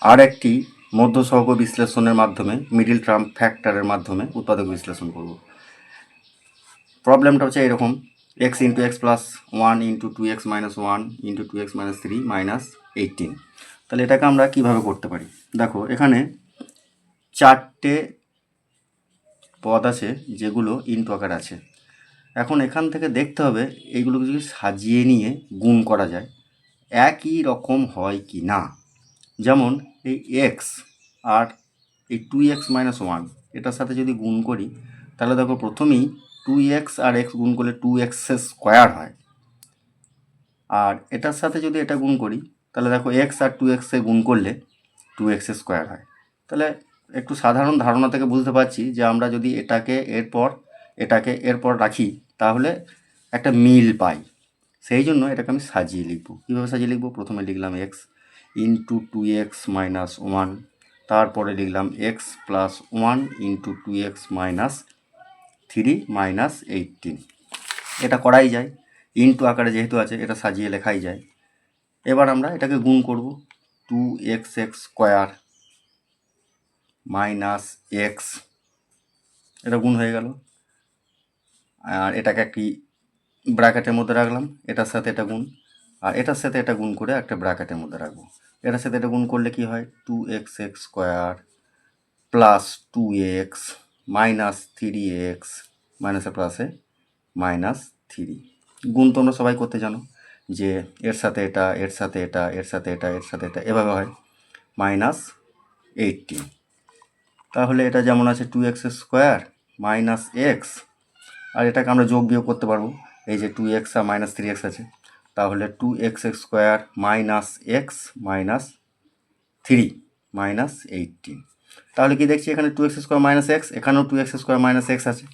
আর একটি মধ্যসহগ বিশ্লেষণের মাধ্যমে মিডিল টার্ম ফ্যাক্টরের মাধ্যমে উৎপাদক বিশ্লেষণ করব। প্রবলেমটা হচ্ছে এরকম, x into x plus one into two x minus one into two x minus three minus 18। তাহলে এটাকে আমরা কীভাবে করতে পারি? দেখো এখানে চারটে পদ আছে যেগুলো ইন্টু আকার আছে। এখন এখান থেকে দেখতে হবে এইগুলোকে যদি সাজিয়ে নিয়ে গুণ করা যায় একই রকম হয় কি না। যেমন এই এক্স আর এই টু এক্স মাইনাস ওয়ান এটার সাথে যদি গুণ করি তাহলে দেখো প্রথমেই টু এক্স আর এক্স গুণ করলে টু এক্স স্কোয়ার হয়, আর এটার সাথে যদি এটা গুণ করি তাহলে দেখো এক্স আর টু এক্সে গুণ করলে টু এক্স স্কোয়ার হয়। তাহলে একটু সাধারণ ধারণা থেকে বুঝতে পারছি যে আমরা যদি এটাকে এরপর রাখি তাহলে একটা মিল পাই। সেই জন্য এটাকে আমি সাজিয়ে লিখব। কীভাবে সাজিয়ে লিখব? প্রথমে লিখলাম x into two x minus one, তারপরে লিখলাম x plus one into two x minus three minus 18। এটা করাই যায়, ইন্টু আকারে যেহেতু আছে এটা সাজিয়ে লেখাই যায়। এবার আমরা এটাকে গুণ করব, two x x square minus x, এটা গুণ হয়ে গেল। আর এটাকে একটি ব্র্যাকেটের মধ্যে রাখলাম, এটার সাথে এটা গুণ, আর এটার সাথে এটা গুণ করে একটা ব্র্যাকেটের মধ্যে রাখবো। এটার সাথে এটা গুণ করলে কি হয়, two x x square plus two x minus three x মাইনাসে প্লাসে মাইনাস থ্রি। গুণ তোমরা সবাই করতে জানো যে এর সাথে এটা, এর সাথে এটা, এর সাথে এটা, এর সাথে এটা, এভাবে হয় মাইনাস 18। তাহলে এটা যেমন আছে two x square minus x, আর এটাকে আমরা যোগ বিয়োগ করতে পারবো, এই যে টু এক্স আর মাইনাস থ্রি এক্স আছে, তাহলে two x square minus x minus three minus 18। তাহলে কি দেখছি এখানে two x square minus x, এখানেও two x square minus x আছে,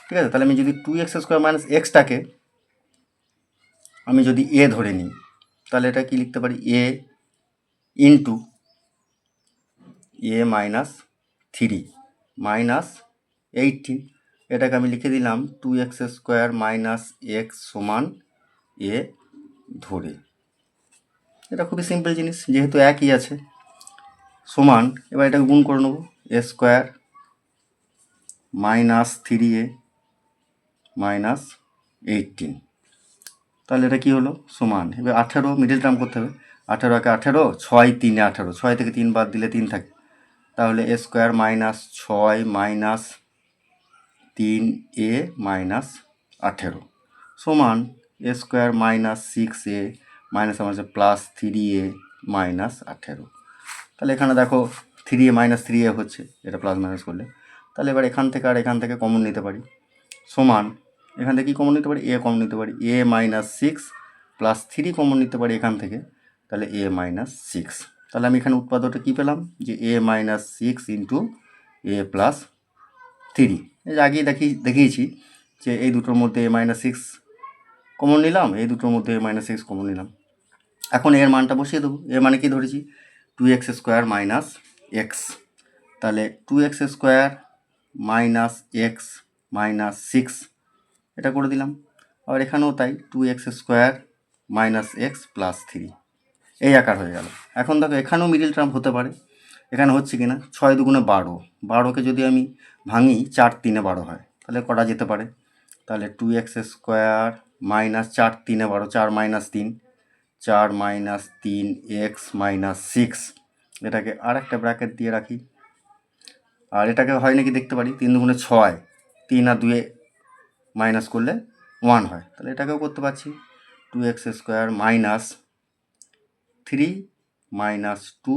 ঠিক আছে। তাহলে আমি যদি টু এক্স স্কোয়ার মাইনাস এক্সটাকে আমি যদি এ ধরে নিই তাহলে এটা কি লিখতে পারি, a into a minus three minus 18। এটাকে আমি লিখে দিলাম two x square minus x সমান এ ধরে। এটা খুবই সিম্পল জিনিস, যেহেতু একই আছে সমান। এবার এটাকে গুণ করে নেব, এ স্কোয়ার মাইনাস থ্রি এ মাইনাস 18। তাহলে এটা কী হলো, সমান। এবার 18 মিডিল টার্ম করতে হবে, 18 একে 18, 6 3 18, 6 থেকে 3 বাদ দিলে 3 থাকে, তাহলে এ স্কোয়ার মাইনাস 6 মাইনাস 3 এ মাইনাস 18 সমান এ স্কোয়ার মাইনাস 6 এ মাইনাস আমার প্লাস 3 এ মাইনাস 18। তাহলে এখানে দেখো 3 এ মাইনাস 3 এ হচ্ছে, এটা প্লাস মাইনাস করলে। তাহলে এবার এখান থেকে আর এখান থেকে কমন নিতে পারি, সমান এখান থেকে কী কমন নিতে পারি, এ কমন নিতে পারি, এ মাইনাস 6 প্লাস 3 কমন নিতে পারি এখান থেকে, তাহলে এ মাইনাস 6। তাহলে আমি এখানে উৎপাদকটা কী পেলাম, যে এ মাইনাস 6 ইন্টু এ প্লাস 3। এই যে আগেই দেখিয়েছি যে এই দুটোর মধ্যে এ মাইনাস 6 কমন নিলাম, এই দুটোর মধ্যে এ মাইনাস 6 কমন নিলাম। এখন এর মানটা বসিয়ে দেবো। এর মানে কি ধরেছি, two x square minus x, তাহলে two x square minus x minus 6 এটা করে দিলাম। আবার এখানেও তাই, two x square minus x plus 3, এই আকার হয়ে গেল। এখন দেখো এখানেও মিডিল টার্ম হতে পারে, এখানে হচ্ছে কি না, 6 দুগুণে 12, 12কে যদি আমি ভাঙি 4 3 12 হয়, তাহলে করা যেতে পারে। তাহলে two x square minus 4 3 12, 4 minus 3, 4 minus 3 x minus 6, এটাকে আর একটা ব্র্যাকেট দিয়ে রাখি। আর এটাকে হয় নাকি দেখতে পারি, 3 দুগুণে 6, 3 আর 2 মাইনাস করলে 1 হয়, তাহলে এটাকেও করতে পারছি। Two x square minus 3 minus 2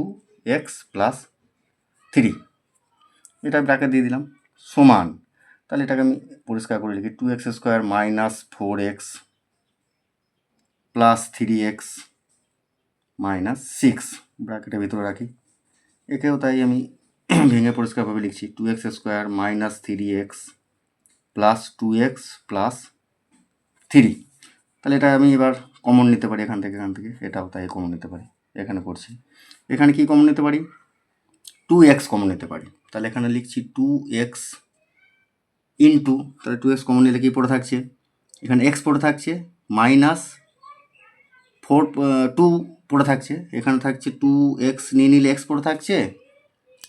x plus 3, এটা ব্র্যাকেট দিয়ে দিলাম, সমান। তাহলে এটাকে আমি পরিষ্কার করে লিখি, two x square minus 4x plus 3x minus 6 ব্র্যাকেটের ভিতরে রাখি। একেও তাই আমি ভেঙে পরিষ্কারভাবে লিখছি, two x square minus 3x plus 2x plus 3। তাহলে এটা আমি এবার কমন নিতে পারি এখান থেকে, এটাও তাই কমন নিতে পারি। এখানে করছি, এখানে কি কমন নিতে পারি, 2x কমন নিতে পারি। তাহলে এখানে লিখছি 2x ইন্টু, তাহলে 2x কমন নিলে কি পড়ে থাকছে, এখানে x পড়ে থাকছে মাইনাস টু পড়ে থাকছে, এখানে থাকছে 2x নিয়ে নিলে x পড়ে থাকছে,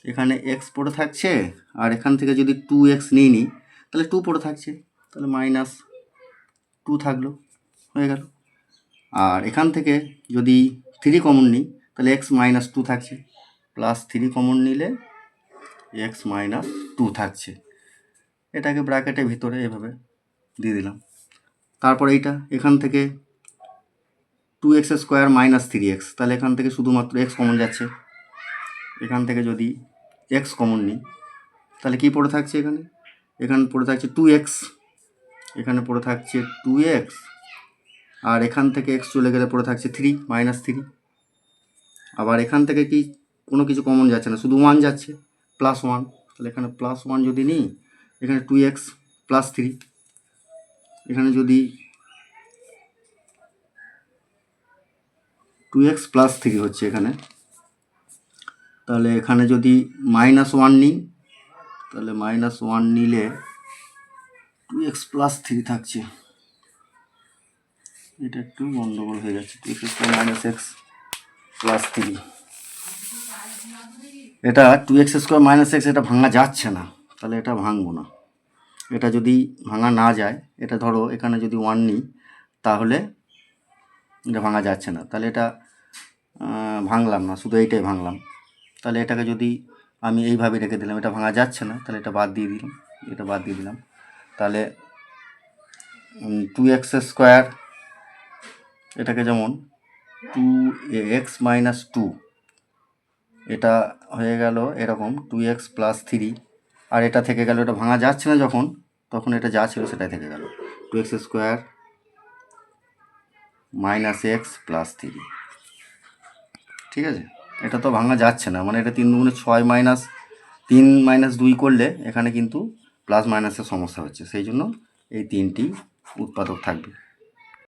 এখানে x পড়ে থাকছে, আর এখান থেকে যদি 2x নিয়ে নিই তাহলে 2 পড়ে থাকছে, তাহলে -2 থাকলো, হয়ে গেল। আর এখান থেকে যদি 3 কমন নিই তাহলে x -2 থাকছে, +3 কমন নিলে x -2 থাকছে। এটাকে ব্র্যাকেটের ভিতরে এভাবে দিয়ে দিলাম। তারপর এইটা এখান থেকে 2x² - 3x, তাহলে এখান থেকে শুধুমাত্র x কমন যাচ্ছে, এখান থেকে যদি x কমন নিই তাহলে কি পড়ে থাকছে, এখানে পড়ে থাকছে 2x, এখানে পড়ে থাকছে 2x, আর এখান থেকে x চলে গেলে পড়ে থাকছে 3 -3। আবার এখান থেকে কি কোনো কিছু কমন যাচ্ছে না, শুধু 1 যাচ্ছে, +1, তাহলে এখানে +1 যদি নিই, এখানে 2x +3, এখানে যদি 2x +3 হচ্ছে এখানে, তাহলে এখানে যদি -1 নিই তাহলে -1 নিলে 2x +3 থাকছে। এটা একটু গন্ডগোল হয়ে যাচ্ছে, 2x² - x +3, এটা 2x² - x, এটা ভাঙা যাচ্ছে না, তাহলে এটা ভাঙবো না। এটা যদি ভাঙা না যায়, এটা ধরো এখানে যদি 1 নিই তাহলে এটা ভাঙা যাচ্ছে না, তাহলে এটা ভাঙলাম না, শুধু এইটাই ভাঙলাম। তাহলে এটাকে যদি আমি এইভাবে রেখে দিলাম, এটা ভাঙা যাচ্ছে না, তাহলে এটা বাদ দিয়ে দিলাম, এটা বাদ দিয়ে দিলাম। তাহলে 2x², এটাকে যেমন 2x - 2, এটা হয়ে গেল এরকম 2x +3, আর এটা থেকে গেল, এটা ভাঙা যাচ্ছে না যখন, তখন এটা যা ছিল সেটাই থেকে গেল, 2x² - x +3। ঠিক আছে, এটা তো ভাঙা যাচ্ছে না, মানে এটা 3 × 6 -3 - 2 করলে এখানে কিন্তু প্লাস মাইনাসের সমস্যা হচ্ছে, সেই জন্য এই 3টি উৎপাদক থাকবে।